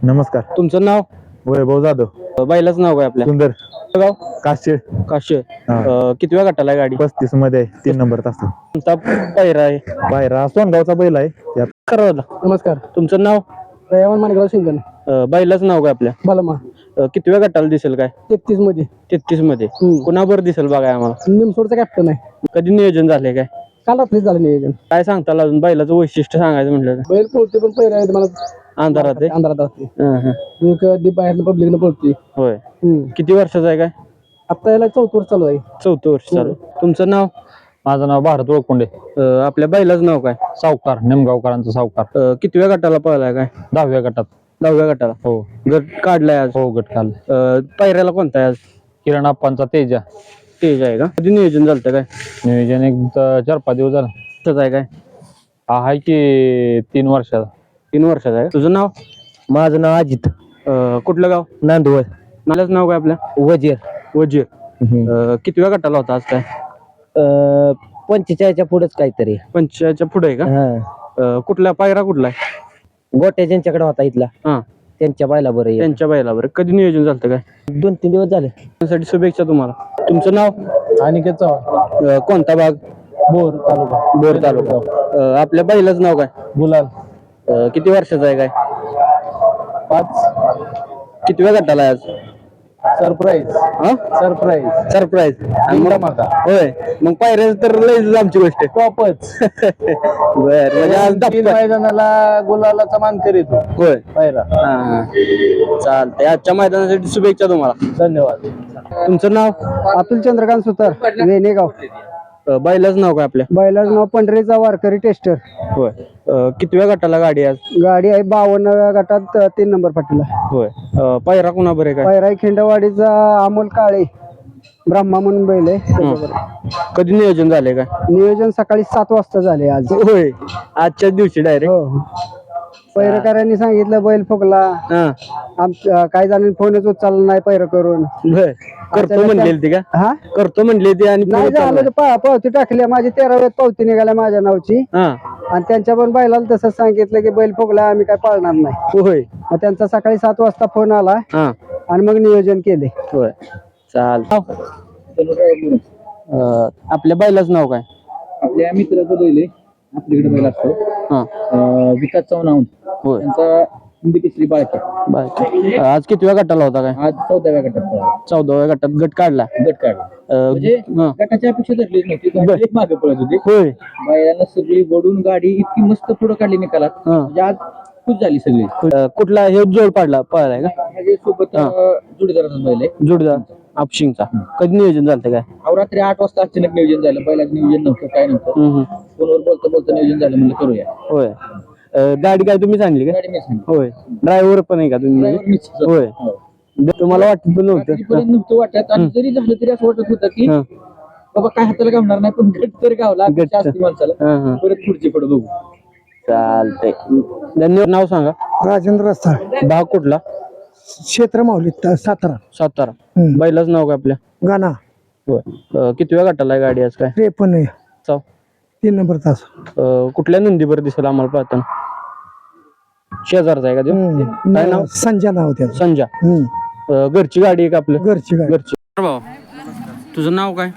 नमस्कार. तुमचं नाव? वैभव जाधव. बैलाचं नाव काय आपल्या? सुंदर. गाव? काशीळ. काशीळ. हा. कितव्या गटाला आहे गाडी? 35 मध्ये 3 नंबर तास. तुमचा पहिरा आहे? पायरा सोनगावचा बैल आहे त्यात. खरं. नमस्कार. तुमचं नाव? दयावान माणगाव सिंगन. बैलाचं नाव काय आपल्या? बालमा. कितव्या गटाला दिसेल काय? 33 मध्ये. 33 मध्ये. कुणाबर दिसेल बघा आम्हाला. निमसोडचा कॅप्टन आहे. कधी नियोजन झाले काय? काल रात्रीच झालं नियोजन. काय सांगताल अजून बैलाचं वैशिष्ट्य सांगायचं म्हटलं तर? बैल पळते पण पहिला आहे मला अंधारात आहे? अंधारात असते. हं. एक दीप बाहेर पब्लिकनं पळते. होय. किती वर्षाचा आहे काय? आता याला 4th वर्ष चालू आहे. 4थं वर्ष चालू. तुमचं नाव? माझं नाव भारत ओळखुंडे. आपल्या बैलाचं नाव काय? सावकार, निमगावकरांचा सावकार. कितव्या गटाला पळालाय काय? 10व्या गटात. 10व्या गटाला. हो. गट काढलाय आज? हो, गट काल. पायऱ्याला कोणता आहे आज? किरण आप्पांचा तेजा. तेज आहे का? कधी नियोजन झालं काय? नियोजन एक 4-5 दिवस झालं. तसंच आहे काय? हा आहे की 3 वर्षाचा. 3 वर्षाचा आहे. तुझं नाव? माझं नाव अजित. कुठलं गाव? नांदवळ. नाल्याचं नाव काय आपल्या? वजीर. वजीर. कितव्या गटाला होता आज काय? 45च्या पुढेच काहीतरी. 50च्या पुढे आहे का? कुठला पायरा कुठला आहे? गोट्या ज्यांच्याकडे होता इथला हा. त्यांच्या बायला बरं. त्यांच्या बैलावर कधी नियोजन झालं काय? 2-3 दिवस झाले. त्यासाठी शुभेच्छा तुम्हाला. तुमचं नाव? अनिकेत चव्हाण. कोणता भाग? बोर तालुका. बोर तालुका. आपल्या बैलाचं नाव काय? गुलाल. किती वर्षाचा आहे काय? 5. कितव्या गटाला आहे आज? सरप्राईज. हा? सरप्राईज. सरप्राईज. धमाका. होय. मग पायऱ्याचं तर लयच आमची गोष्ट आहे. टॉपच. बर. म्हणजे आज 3 दप्तर. मैदानाला गुलालाचा मान करीतो होय. पायरा. चालतंय. आजच्या मैदानासाठी शुभेच्छा तुम्हाला. धन्यवाद. तुमचं नाव? अतुल चंद्रकांत सुतार, वेणेगाव. बैलाचं नाव काय आपल्या? बैलाचं नाव पंढरीचा वारकरी टेस्टर. होय. कितव्या गटाला गाडी आज? गाडी आहे 52व्या गटात 3 नंबर पाटीला. होय. पायरा कुणा बरे काय? पैराई खिंडवाडीचा अमोल काळे ब्रह्मा म्हणून बैल आहे त्याच्यावर. कधी नियोजन झाले काय? नियोजन सकाळी 7 वाजता झाले आज. होय. आजच्याच दिवशी डायरेक्ट? हो. पैरकरांनी सांगितलं बैल फुगला. काही जणांनी फोनच उचलला नाही पैर करून. बर. करतो म्हणले ती का? हा, करतो म्हणले ती आणि नाही झालं तर पावती टाकली. माझी 13व्यात पावती निघाल्या माझ्या नावची. हा. आणि त्यांच्या पण बैलाला तसंच सांगितलं की बैल फुगला, आम्ही काय पाळणार नाही. होय. मग त्यांचा सकाळी 7 वाजता फोन आला हा. आणि मग नियोजन केले. होय. चाल. आपल्या बैलाचं नाव काय? आपल्या मित्राचं बैल आहे, आपल्याकडे बैल असतो. हा. विकास चव्हाण. होय. त्यांचा हिंदी केसरी बाळके. आज कितव्या गटाला होता काय? आज 14व्या गटात 14व्या गटात गट काढला. गट काढला. म्हणजे गटाच्या अपेक्षा धरलीच नव्हती. गाडी एक मागे पळत होती. होय. बैलांना सगळी वडून गाडी इतकी मस्त पुढे काढली निकालात. म्हणजे आज खुश झाली सगळी. कुठला हे जोड पाडला पळालाय का? माझ्या सोबत जोडीदाराचा बैल आहे, जोडीदार आपशिंगचा. कधी नियोजन झालं काय? अहो रात्री 8 वाजता अचानक नियोजन झालं. बैलाचं नियोजन नव्हतं, काय नव्हतं. फोनवर बोलता बोलता नियोजन झालं, म्हणलं करूया. होय. गाडी काय तुम्ही सांगली का? गाडी मी सांगितलं. होय. ड्रायव्हर पण आहे का तुम्ही? ड्रायव्हर मीच. होय. हो. तुम्हाला वाटत पण नव्हतं? रात्रीपर्यंत नव्हतं वाटत. आणि जरी झालं तरी असं वाटत होतं की बाबा काय हाताला गावणार नाही, पण गट तर गावला. गट. असती माणसाला. परत पुढची पुढे बघू. चालतंय. धन्यवाद. नाव सांगा. राजेंद्र रस्ता, भाग कुठला? क्षेत्र माऊली, सातारा. सातारा. बैलाचं नाव काय आपल्या? गाणा. होय. कितव्या गटाला आहे गाडी आज काय? 53 चाव. 3 नंबर तास. कुठल्या नंदीवर दिसेल आम्हाला पाहताना? शेजारचा आहे का तो? काय नाव? संजय नाव त्याचं. संजा. घरची गाडी आहे का आपल्या? घरची गाडी. घरची. भाऊ, तुझं नाव काय?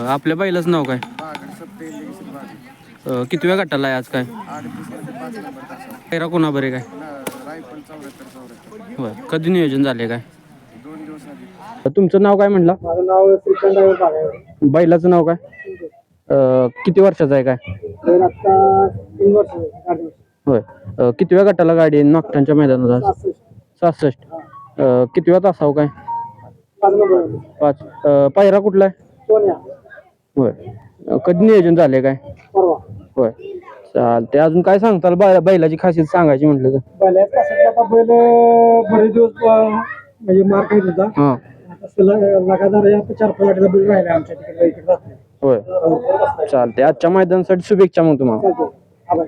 आपल्या बैलाचं नाव काय? कितव्या गटाला आहे आज काय? पैरा कोणा बरे काय? होय. कधी नियोजन झाले काय? तुमचं नाव काय म्हटलं? माझं नाव श्रीखंड. बैलाचं नाव काय? किती वर्षाचं आहे काय? आता 3 वर्ष. होय. कितव्या गटाला गाडी आहे नागठाणच्या मैदानात आज? 66. कितव्या तासाव काय? 5. पायरा कुठला आहे? सोन्या. होय. कधी नियोजन झाले काय? परवा. होय. चालते. अजून काय सांगताल बैलाची खासियत सांगायची म्हटलं तर? बैल बरेच दिवस म्हणजे मार खायचा होता. हा. लगातार 4-5 वाटेला बैल राहिला आमच्या तिकडे. होय. चालते. आजच्या मैदानासाठी शुभेच्छा मग तुम्हाला.